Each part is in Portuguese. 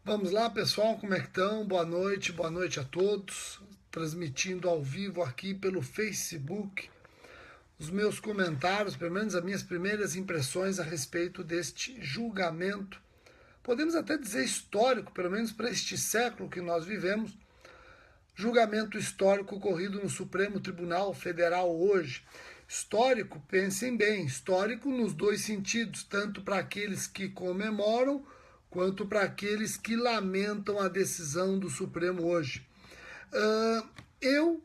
Vamos lá, pessoal, como é que estão? Boa noite a todos. Transmitindo ao vivo aqui pelo Facebook os meus comentários, pelo menos as minhas primeiras impressões a respeito deste julgamento. Podemos até dizer histórico, pelo menos para este século que nós vivemos. Julgamento histórico ocorrido no Supremo Tribunal Federal hoje. Histórico, pensem bem, histórico nos dois sentidos, tanto para aqueles que comemoram quanto para aqueles que lamentam a decisão do Supremo hoje. Eu,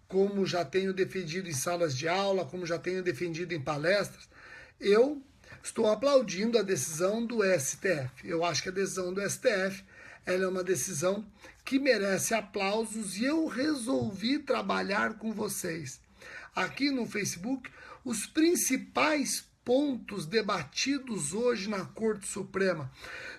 como já tenho defendido em salas de aula, como já tenho defendido em palestras, eu estou aplaudindo a decisão do STF. Eu acho que a decisão do STF ela é uma decisão que merece aplausos e eu resolvi trabalhar com vocês aqui no Facebook os principais pontos debatidos hoje na Corte Suprema.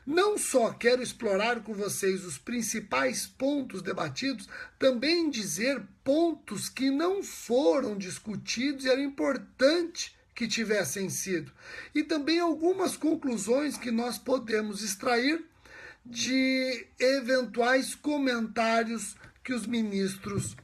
Não só quero explorar com vocês os principais pontos debatidos, também dizer pontos que não foram discutidos e era importante que tivessem sido. E também algumas conclusões que nós podemos extrair de eventuais comentários que os ministros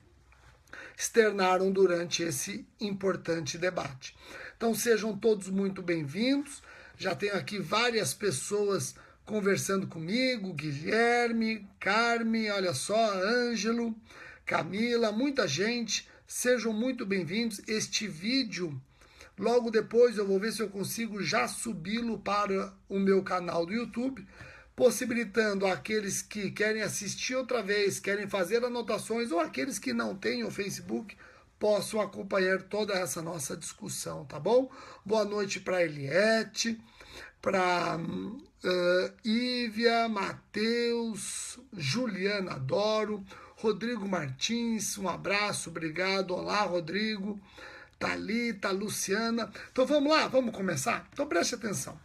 externaram durante esse importante debate. Então sejam todos muito bem-vindos. Já tenho aqui várias pessoas conversando comigo, Guilherme, Carme, olha só, Ângelo, Camila, muita gente. Sejam muito bem-vindos. Este vídeo, logo depois eu vou ver se eu consigo já subi-lo para o meu canal do YouTube, possibilitando aqueles que querem assistir outra vez, querem fazer anotações, ou aqueles que não têm o Facebook, possam acompanhar toda essa nossa discussão, tá bom? Boa noite para Eliette, para Ívia, Matheus, Juliana Adoro, Rodrigo Martins, um abraço, obrigado. Olá, Rodrigo, Thalita, Luciana. Então vamos lá, vamos começar? Então preste atenção.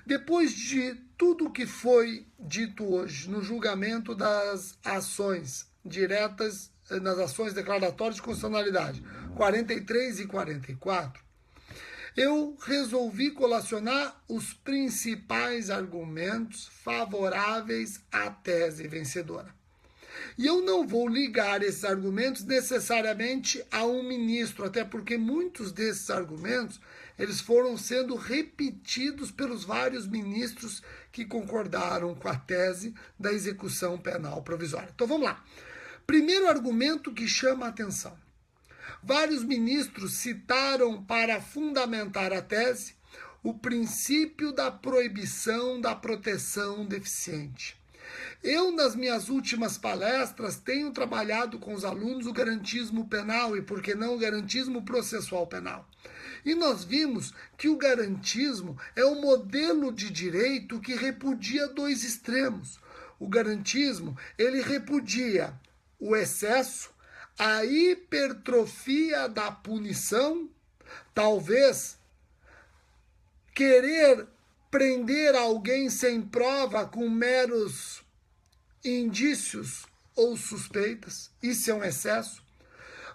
Depois de tudo que foi dito hoje no julgamento das ações diretas, nas ações declaratórias de constitucionalidade 43 e 44, eu resolvi colacionar os principais argumentos favoráveis à tese vencedora. E eu não vou ligar esses argumentos necessariamente a um ministro, até porque muitos desses argumentos eles foram sendo repetidos pelos vários ministros que concordaram com a tese da execução penal provisória. Então vamos lá. Primeiro argumento que chama a atenção. Vários ministros citaram para fundamentar a tese o princípio da proibição da proteção deficiente. Eu, nas minhas últimas palestras, tenho trabalhado com os alunos o garantismo penal e, por que não, o garantismo processual penal. E nós vimos que o garantismo é um modelo de direito que repudia dois extremos. O garantismo, ele repudia o excesso, a hipertrofia da punição, talvez querer prender alguém sem prova com meros indícios ou suspeitas, isso é um excesso.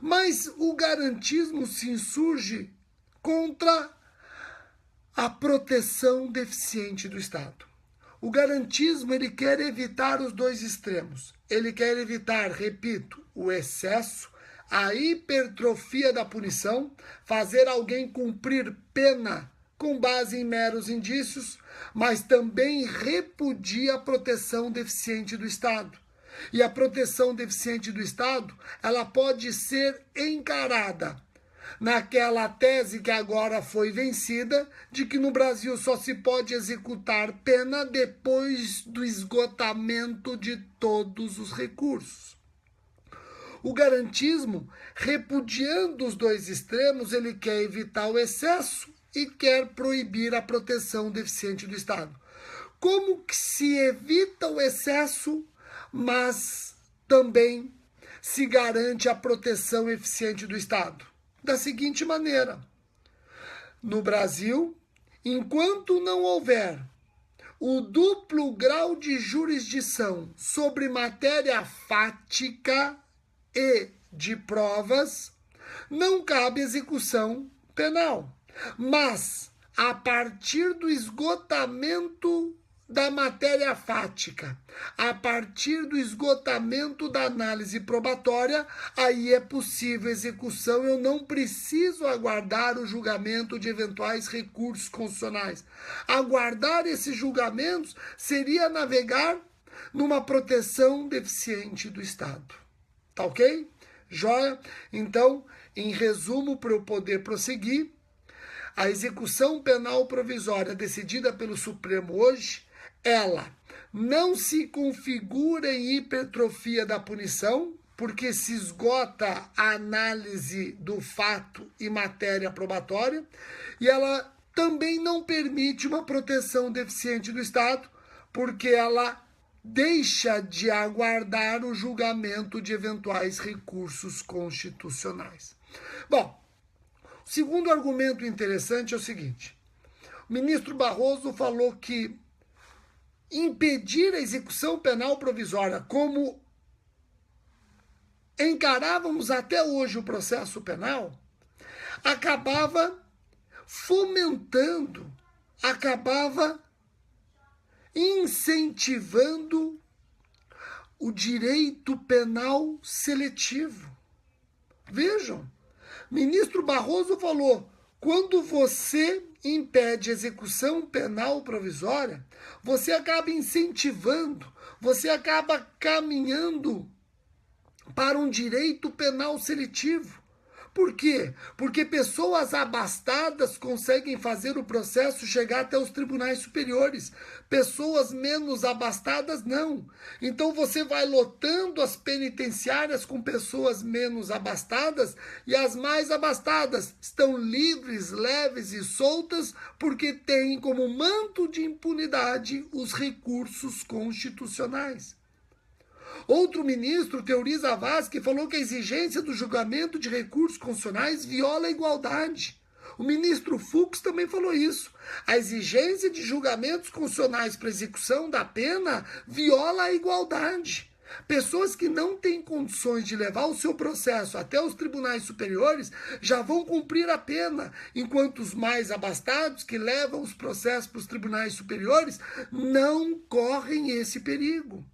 Mas o garantismo se insurge contra a proteção deficiente do Estado. O garantismo ele quer evitar os dois extremos. Ele quer evitar, repito, o excesso, a hipertrofia da punição, fazer alguém cumprir pena com base em meros indícios, mas também repudia a proteção deficiente do Estado. E a proteção deficiente do Estado, ela pode ser encarada naquela tese que agora foi vencida, de que no Brasil só se pode executar pena depois do esgotamento de todos os recursos. O garantismo, repudiando os dois extremos, ele quer evitar o excesso e quer proibir a proteção deficiente do Estado. Como que se evita o excesso, mas também se garante a proteção eficiente do Estado? Da seguinte maneira: no Brasil, enquanto não houver o duplo grau de jurisdição sobre matéria fática e de provas, não cabe execução penal. Mas, a partir do esgotamento da matéria fática, a partir do esgotamento da análise probatória, aí é possível execução. Eu não preciso aguardar o julgamento de eventuais recursos constitucionais. Aguardar esses julgamentos seria navegar numa proteção deficiente do Estado. Tá ok? Joia? Então, em resumo, para eu poder prosseguir, a execução penal provisória decidida pelo Supremo hoje, ela não se configura em hipertrofia da punição, porque se esgota a análise do fato e matéria probatória, e ela também não permite uma proteção deficiente do Estado, porque ela deixa de aguardar o julgamento de eventuais recursos constitucionais. Bom, o segundo argumento interessante é o seguinte: o ministro Barroso falou que impedir a execução penal provisória, como encarávamos até hoje o processo penal, acabava fomentando, acabava incentivando o direito penal seletivo. Vejam, ministro Barroso falou: quando você impede execução penal provisória, você acaba incentivando, você acaba caminhando para um direito penal seletivo. Por quê? Porque pessoas abastadas conseguem fazer o processo chegar até os tribunais superiores. Pessoas menos abastadas, não. Então você vai lotando as penitenciárias com pessoas menos abastadas e as mais abastadas estão livres, leves e soltas porque têm como manto de impunidade os recursos constitucionais. Outro ministro, Teori Zavascki, falou que a exigência do julgamento de recursos constitucionais viola a igualdade. O ministro Fux também falou isso. A exigência de julgamentos constitucionais para execução da pena viola a igualdade. Pessoas que não têm condições de levar o seu processo até os tribunais superiores já vão cumprir a pena, enquanto os mais abastados, que levam os processos para os tribunais superiores, não correm esse perigo.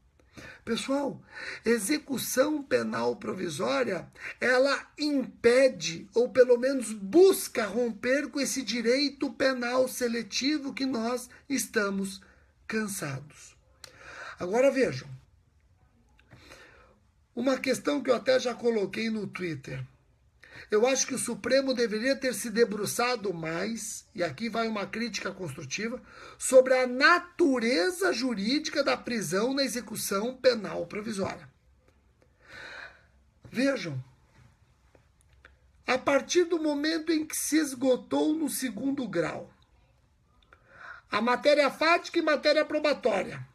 Pessoal, execução penal provisória, ela impede, ou pelo menos busca romper com esse direito penal seletivo que nós estamos cansados. Agora vejam, uma questão que eu até já coloquei no Twitter. Eu acho que o Supremo deveria ter se debruçado mais, e aqui vai uma crítica construtiva, sobre a natureza jurídica da prisão na execução penal provisória. Vejam, a partir do momento em que se esgotou no segundo grau a matéria fática e matéria probatória,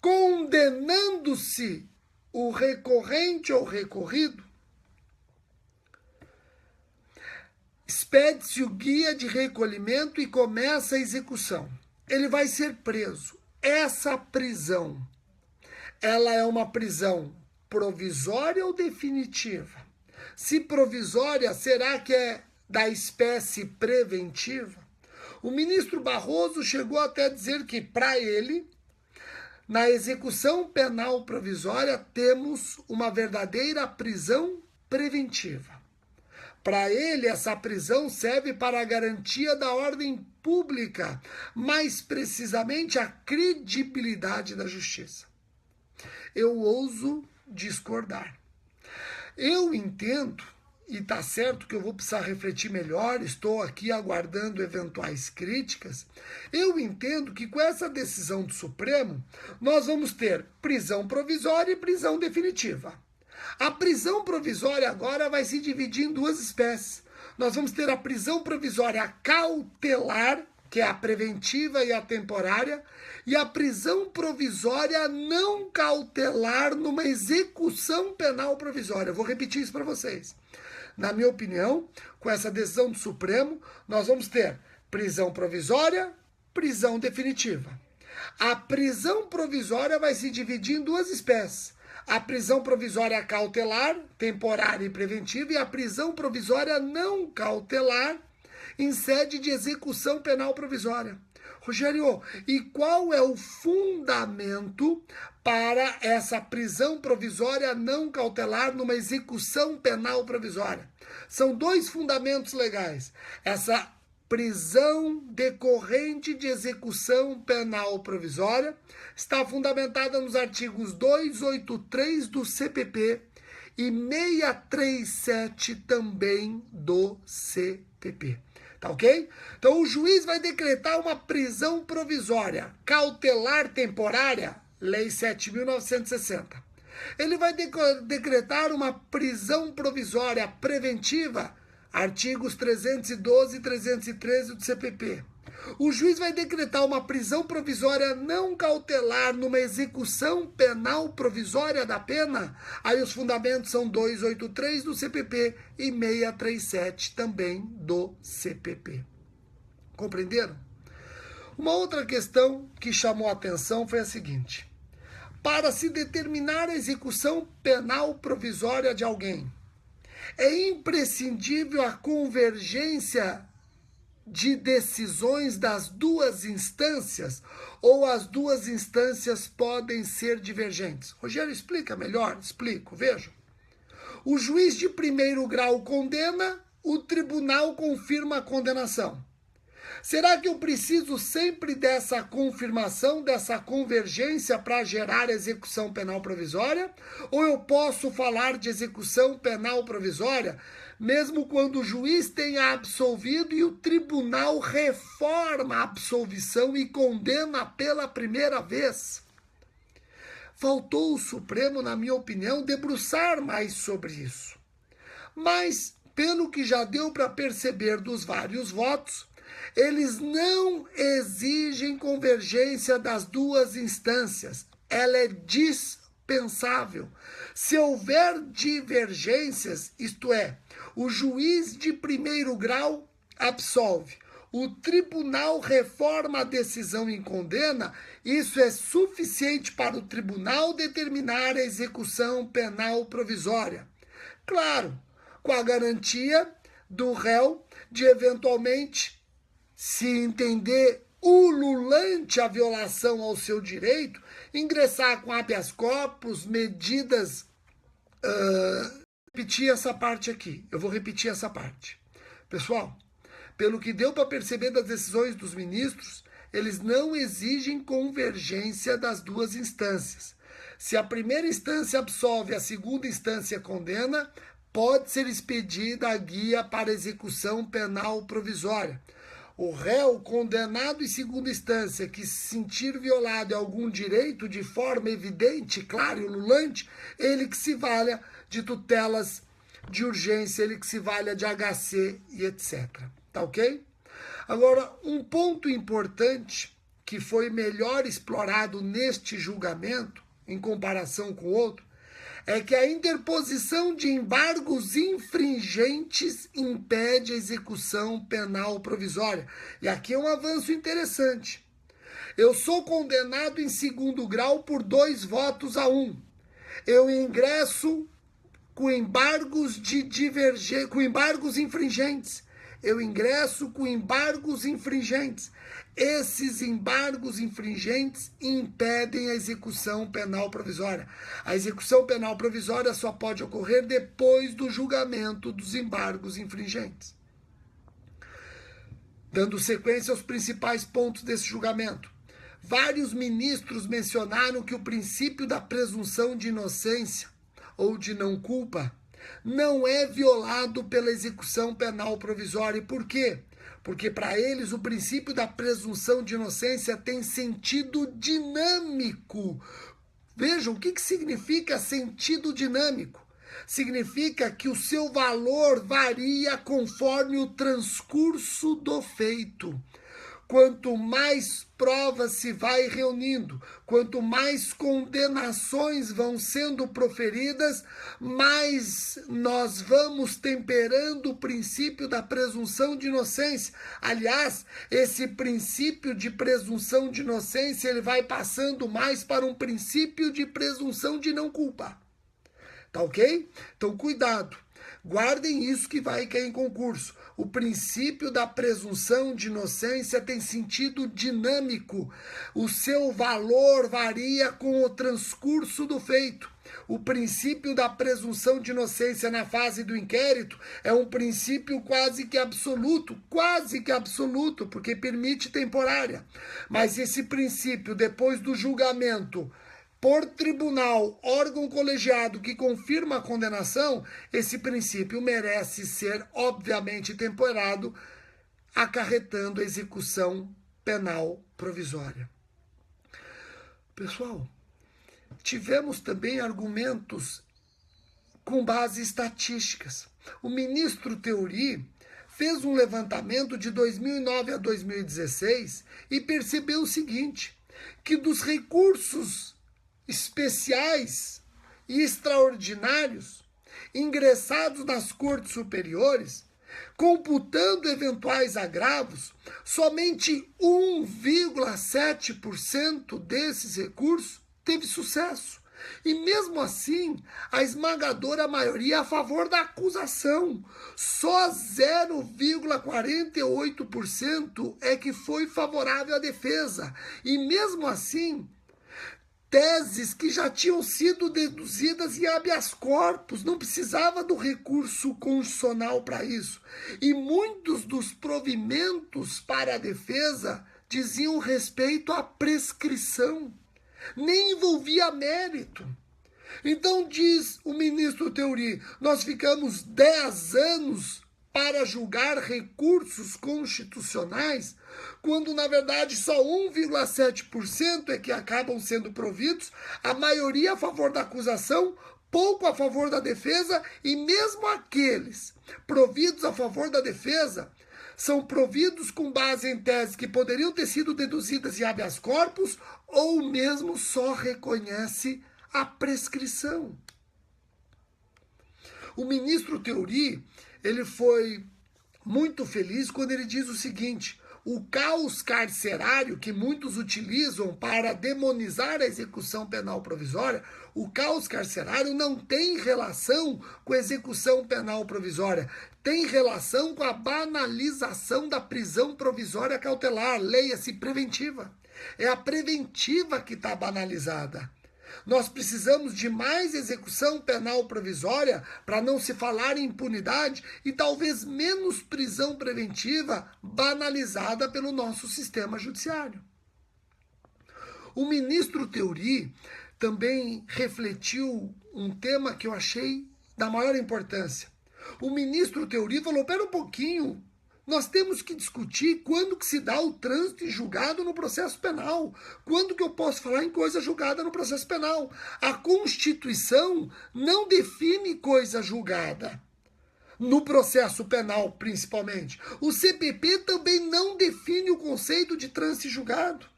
condenando-se o recorrente ou recorrido, expede-se o guia de recolhimento e começa a execução. Ele vai ser preso. Essa prisão, ela é uma prisão provisória ou definitiva? Se provisória, será que é da espécie preventiva? O ministro Barroso chegou até a dizer que, para ele, na execução penal provisória, temos uma verdadeira prisão preventiva. Para ele, essa prisão serve para a garantia da ordem pública, mais precisamente a credibilidade da justiça. Eu ouso discordar. Eu entendo, e está certo que eu vou precisar refletir melhor, estou aqui aguardando eventuais críticas, eu entendo que com essa decisão do Supremo, nós vamos ter prisão provisória e prisão definitiva. A prisão provisória agora vai se dividir em duas espécies. Nós vamos ter a prisão provisória cautelar, que é a preventiva e a temporária, e a prisão provisória não cautelar numa execução penal provisória. Eu vou repetir isso para vocês. Na minha opinião, com essa decisão do Supremo, nós vamos ter prisão provisória, prisão definitiva. A prisão provisória vai se dividir em duas espécies. A prisão provisória cautelar, temporária e preventiva, e a prisão provisória não cautelar em sede de execução penal provisória. Rogério, e qual é o fundamento para essa prisão provisória não cautelar numa execução penal provisória? São dois fundamentos legais. Essa prisão decorrente de execução penal provisória está fundamentada nos artigos 283 do CPP e 637 também do CPP. Tá ok? Então o juiz vai decretar uma prisão provisória cautelar temporária, Lei 7.960. Ele vai decretar uma prisão provisória preventiva, artigos 312 e 313 do CPP. O juiz vai decretar uma prisão provisória não cautelar numa execução penal provisória da pena. Aí os fundamentos são 283 do CPP e 637 também do CPP. Compreenderam? Uma outra questão que chamou a atenção foi a seguinte: para se determinar a execução penal provisória de alguém, é imprescindível a convergência de decisões das duas instâncias ou as duas instâncias podem ser divergentes? Rogério, explica melhor? Explico, vejam. O juiz de primeiro grau condena, o tribunal confirma a condenação. Será que eu preciso sempre dessa confirmação, dessa convergência para gerar execução penal provisória? Ou eu posso falar de execução penal provisória mesmo quando o juiz tenha absolvido e o tribunal reforma a absolvição e condena pela primeira vez? Faltou o Supremo, na minha opinião, debruçar mais sobre isso. Mas, pelo que já deu para perceber dos vários votos, eles não exigem convergência das duas instâncias. Ela é dispensável. Se houver divergências, isto é, o juiz de primeiro grau absolve, o tribunal reforma a decisão e condena, isso é suficiente para o tribunal determinar a execução penal provisória. Claro, com a garantia do réu de eventualmente, se entender ululante a violação ao seu direito, ingressar com habeas corpus, medidas... repetir essa parte aqui. Eu vou repetir essa parte. Pessoal, pelo que deu para perceber das decisões dos ministros, eles não exigem convergência das duas instâncias. Se a primeira instância absolve, a segunda instância condena, pode ser expedida a guia para execução penal provisória. O réu condenado em segunda instância que se sentir violado em algum direito de forma evidente, clara e ululante, ele que se valha de tutelas de urgência, ele que se valha de HC e etc. Tá ok? Agora, um ponto importante que foi melhor explorado neste julgamento, em comparação com o outro, é que a interposição de embargos infringentes impede a execução penal provisória. E aqui é um avanço interessante. Eu sou condenado em segundo grau por 2 votos a 1. Eu ingresso com embargos com embargos infringentes. Eu ingresso com embargos infringentes. Esses embargos infringentes impedem a execução penal provisória. A execução penal provisória só pode ocorrer depois do julgamento dos embargos infringentes. Dando sequência aos principais pontos desse julgamento. Vários ministros mencionaram que o princípio da presunção de inocência ou de não culpa não é violado pela execução penal provisória. E por quê? Porque para eles o princípio da presunção de inocência tem sentido dinâmico. Vejam, o que significa sentido dinâmico? Significa que o seu valor varia conforme o transcurso do feito. Quanto mais provas se vai reunindo, quanto mais condenações vão sendo proferidas, mais nós vamos temperando o princípio da presunção de inocência. Aliás, esse princípio de presunção de inocência, ele vai passando mais para um princípio de presunção de não culpa. Tá ok? Então, cuidado. Guardem isso que vai cair em concurso. O princípio da presunção de inocência tem sentido dinâmico. O seu valor varia com o transcurso do feito. O princípio da presunção de inocência na fase do inquérito é um princípio quase que absoluto, porque permite temporária. Mas esse princípio, depois do julgamento por tribunal, órgão colegiado que confirma a condenação, esse princípio merece ser, obviamente, temporado, acarretando a execução penal provisória. Pessoal, tivemos também argumentos com base em estatísticas. O ministro Theory fez um levantamento de 2009 a 2016 e percebeu o seguinte, que dos recursos especiais e extraordinários ingressados nas cortes superiores, computando eventuais agravos, somente 1,7% desses recursos teve sucesso. E mesmo assim, a esmagadora maioria a favor da acusação. Só 0,48% é que foi favorável à defesa. E mesmo assim, teses que já tinham sido deduzidas em habeas corpus, não precisava do recurso constitucional para isso. E muitos dos provimentos para a defesa diziam respeito à prescrição, nem envolvia mérito. Então diz o ministro Theory, nós ficamos 10 anos para julgar recursos constitucionais, quando na verdade só 1,7% é que acabam sendo providos, a maioria a favor da acusação, pouco a favor da defesa, e mesmo aqueles providos a favor da defesa são providos com base em teses que poderiam ter sido deduzidas em habeas corpus ou mesmo só reconhece a prescrição. O ministro Theory, ele foi muito feliz quando ele diz o seguinte, o caos carcerário que muitos utilizam para demonizar a execução penal provisória, o caos carcerário não tem relação com a execução penal provisória, tem relação com a banalização da prisão provisória cautelar, leia-se preventiva. É a preventiva que está banalizada. Nós precisamos de mais execução penal provisória para não se falar em impunidade e talvez menos prisão preventiva banalizada pelo nosso sistema judiciário. O ministro Theory também refletiu um tema que eu achei da maior importância. O ministro Theory falou, pera um pouquinho, nós temos que discutir quando que se dá o trânsito em julgado no processo penal. Quando que eu posso falar em coisa julgada no processo penal? A Constituição não define coisa julgada, no processo penal principalmente. O CPP também não define o conceito de trânsito em julgado.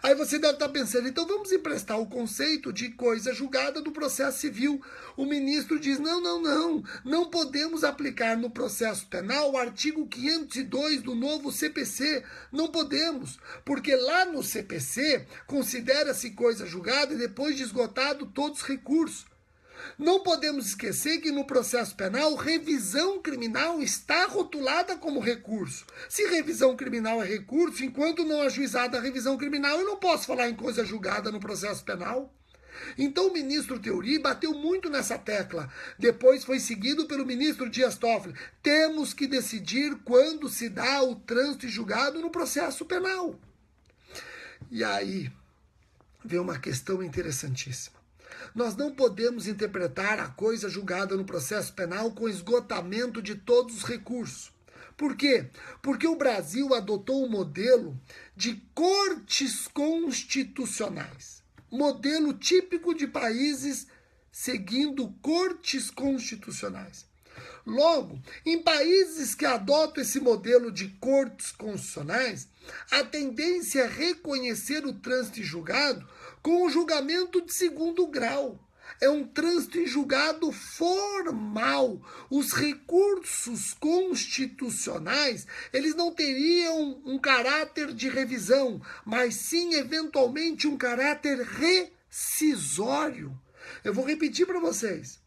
Aí você deve estar pensando, então vamos emprestar o conceito de coisa julgada do processo civil. O ministro diz, não podemos aplicar no processo penal o artigo 502 do novo CPC. Não podemos, porque lá no CPC considera-se coisa julgada depois de esgotado todos os recursos. Não podemos esquecer que no processo penal, revisão criminal está rotulada como recurso. Se revisão criminal é recurso, enquanto não ajuizada a revisão criminal, eu não posso falar em coisa julgada no processo penal. Então o ministro Theory bateu muito nessa tecla. Depois foi seguido pelo ministro Dias Toffoli. Temos que decidir quando se dá o trânsito julgado no processo penal. E aí vem uma questão interessantíssima. Nós não podemos interpretar a coisa julgada no processo penal com esgotamento de todos os recursos. Por quê? Porque o Brasil adotou um modelo de cortes constitucionais. Modelo típico de países seguindo cortes constitucionais. Logo, em países que adotam esse modelo de cortes constitucionais, a tendência é reconhecer o trânsito em julgado com o julgamento de segundo grau. É um trânsito em julgado formal. Os recursos constitucionais, eles não teriam um caráter de revisão, mas sim, eventualmente, um caráter rescisório. Eu vou repetir para vocês.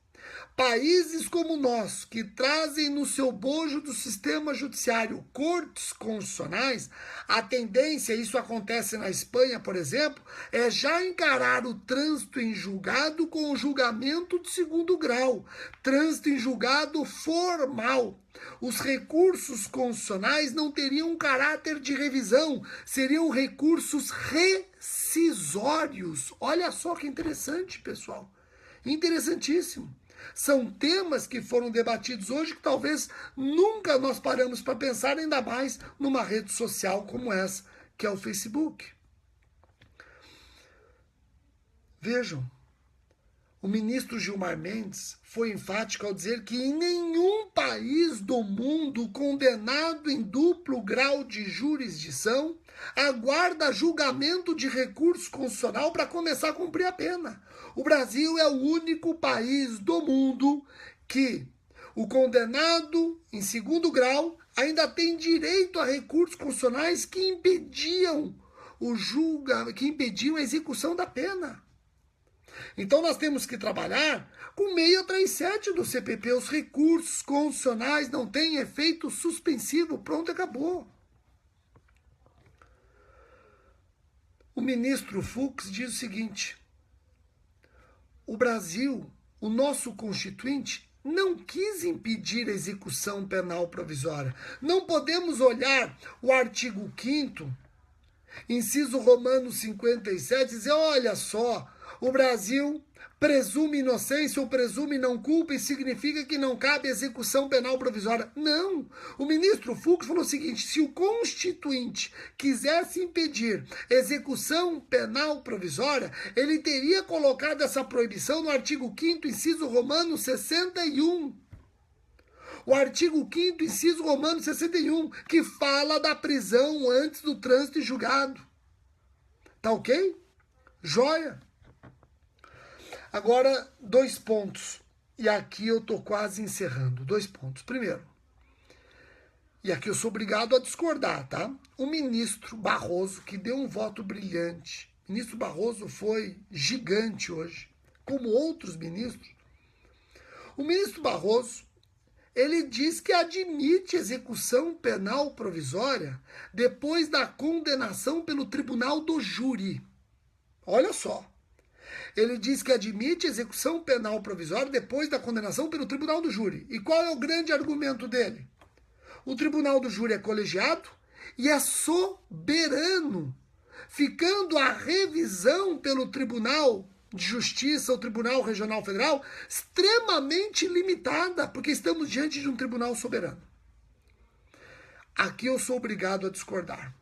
Países como o nosso, que trazem no seu bojo do sistema judiciário cortes constitucionais, a tendência, isso acontece na Espanha, por exemplo, é já encarar o trânsito em julgado com o julgamento de segundo grau, trânsito em julgado formal. Os recursos constitucionais não teriam um caráter de revisão, seriam recursos rescisórios. Olha só que interessante, pessoal. Interessantíssimo. São temas que foram debatidos hoje que talvez nunca nós paramos para pensar, ainda mais numa rede social como essa, que é o Facebook. Vejam, o ministro Gilmar Mendes foi enfático ao dizer que em nenhum país do mundo condenado em duplo grau de jurisdição aguarda julgamento de recurso constitucional para começar a cumprir a pena. O Brasil é o único país do mundo que o condenado em segundo grau ainda tem direito a recursos constitucionais que impediam a execução da pena. Então nós temos que trabalhar com 637 do CPP. Os recursos constitucionais não têm efeito suspensivo. Pronto, acabou. O ministro Fux diz o seguinte: o Brasil, o nosso constituinte, não quis impedir a execução penal provisória. Não podemos olhar o artigo 5º, inciso romano 57, e dizer, olha só, o Brasil presume inocência ou presume não culpa e significa que não cabe execução penal provisória. Não! O ministro Fux falou o seguinte: se o Constituinte quisesse impedir execução penal provisória, ele teria colocado essa proibição no artigo 5º, inciso romano 61. O artigo 5º, inciso romano 61, que fala da prisão antes do trânsito em julgado. Tá ok? Joia! Agora, 2 pontos. E aqui eu estou quase encerrando. 2 pontos. Primeiro, e aqui eu sou obrigado a discordar, tá? O ministro Barroso, que deu um voto brilhante. O ministro Barroso foi gigante hoje, como outros ministros. O ministro Barroso, ele diz que admite execução penal provisória depois da condenação pelo tribunal do júri. Olha só. Ele diz que admite execução penal provisória depois da condenação pelo tribunal do júri. E qual é o grande argumento dele? O tribunal do júri é colegiado e é soberano, ficando a revisão pelo Tribunal de Justiça, o Tribunal Regional Federal, extremamente limitada, porque estamos diante de um tribunal soberano. Aqui eu sou obrigado a discordar.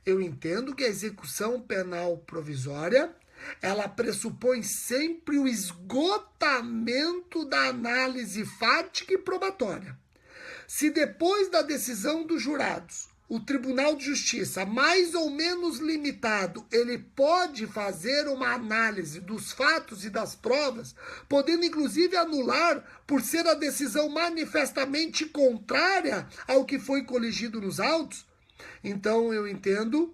Eu entendo que a execução penal provisória, ela pressupõe sempre o esgotamento da análise fática e probatória. Se depois da decisão dos jurados, o Tribunal de Justiça, mais ou menos limitado, ele pode fazer uma análise dos fatos e das provas, podendo inclusive anular por ser a decisão manifestamente contrária ao que foi coligido nos autos, então eu entendo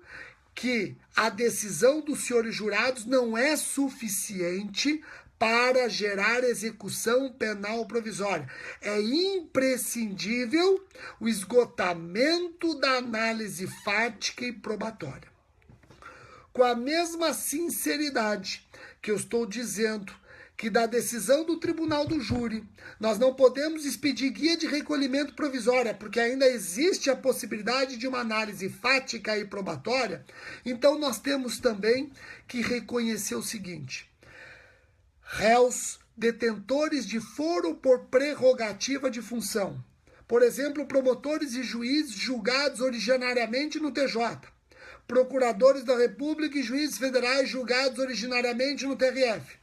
que a decisão dos senhores jurados não é suficiente para gerar execução penal provisória. É imprescindível o esgotamento da análise fática e probatória. Com a mesma sinceridade que eu estou dizendo que da decisão do tribunal do júri, nós não podemos expedir guia de recolhimento provisória, porque ainda existe a possibilidade de uma análise fática e probatória, então nós temos também que reconhecer o seguinte: réus detentores de foro por prerrogativa de função, por exemplo, promotores e juízes julgados originariamente no TJ, procuradores da República e juízes federais julgados originariamente no TRF.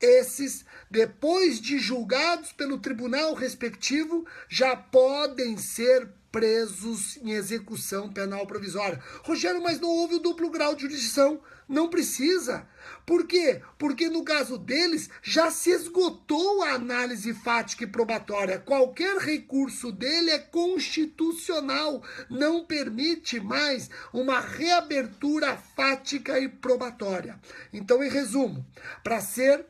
Esses, depois de julgados pelo tribunal respectivo, já podem ser presos em execução penal provisória. Rogério, mas não houve o duplo grau de jurisdição. Não precisa. Por quê? Porque no caso deles já se esgotou a análise fática e probatória. Qualquer recurso dele é constitucional. Não permite mais uma reabertura fática e probatória. Então, em resumo, para ser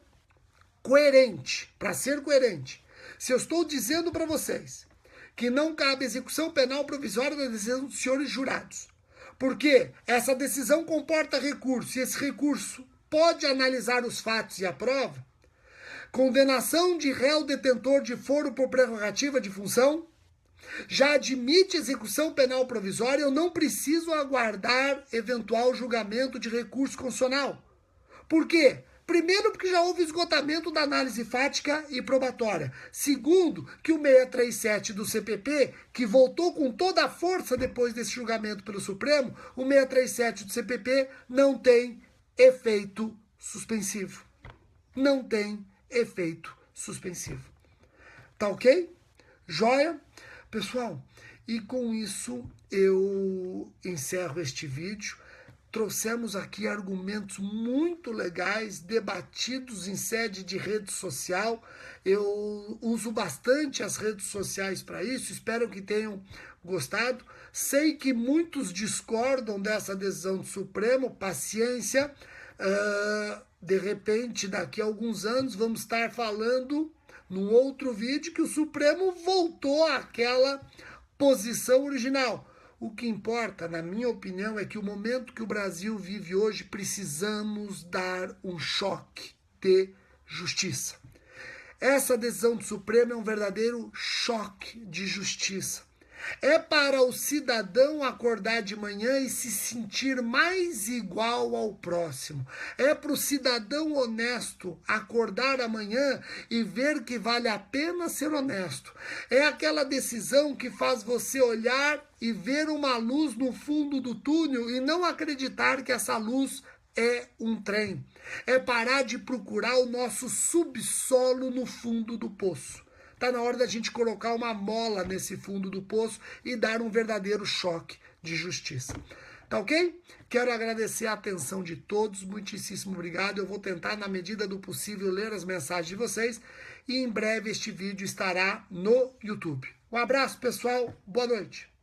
coerente, para ser coerente, se eu estou dizendo para vocês que não cabe execução penal provisória da decisão dos senhores jurados, porque essa decisão comporta recurso e esse recurso pode analisar os fatos e a prova, condenação de réu detentor de foro por prerrogativa de função, já admite execução penal provisória, eu não preciso aguardar eventual julgamento de recurso constitucional. Por quê? Primeiro, porque já houve esgotamento da análise fática e probatória. Segundo, que o 637 do CPP, que voltou com toda a força depois desse julgamento pelo Supremo, o 637 do CPP não tem efeito suspensivo. Não tem efeito suspensivo. Tá ok? Joia? Pessoal, e com isso eu encerro este vídeo. Trouxemos aqui argumentos muito legais, debatidos em sede de rede social. Eu uso bastante as redes sociais para isso, espero que tenham gostado. Sei que muitos discordam dessa decisão do Supremo, paciência. De repente, daqui a alguns anos, vamos estar falando num outro vídeo que o Supremo voltou àquela posição original. O que importa, na minha opinião, é que o momento que o Brasil vive hoje, precisamos dar um choque de justiça. Essa decisão do Supremo é um verdadeiro choque de justiça. É para o cidadão acordar de manhã e se sentir mais igual ao próximo. É para o cidadão honesto acordar amanhã e ver que vale a pena ser honesto. É aquela decisão que faz você olhar e ver uma luz no fundo do túnel e não acreditar que essa luz é um trem. É parar de procurar o nosso subsolo no fundo do poço. Está na hora da gente colocar uma mola nesse fundo do poço e dar um verdadeiro choque de justiça. Tá ok? Quero agradecer a atenção de todos, muitíssimo obrigado. Eu vou tentar, na medida do possível, ler as mensagens de vocês e em breve este vídeo estará no YouTube. Um abraço, pessoal. Boa noite.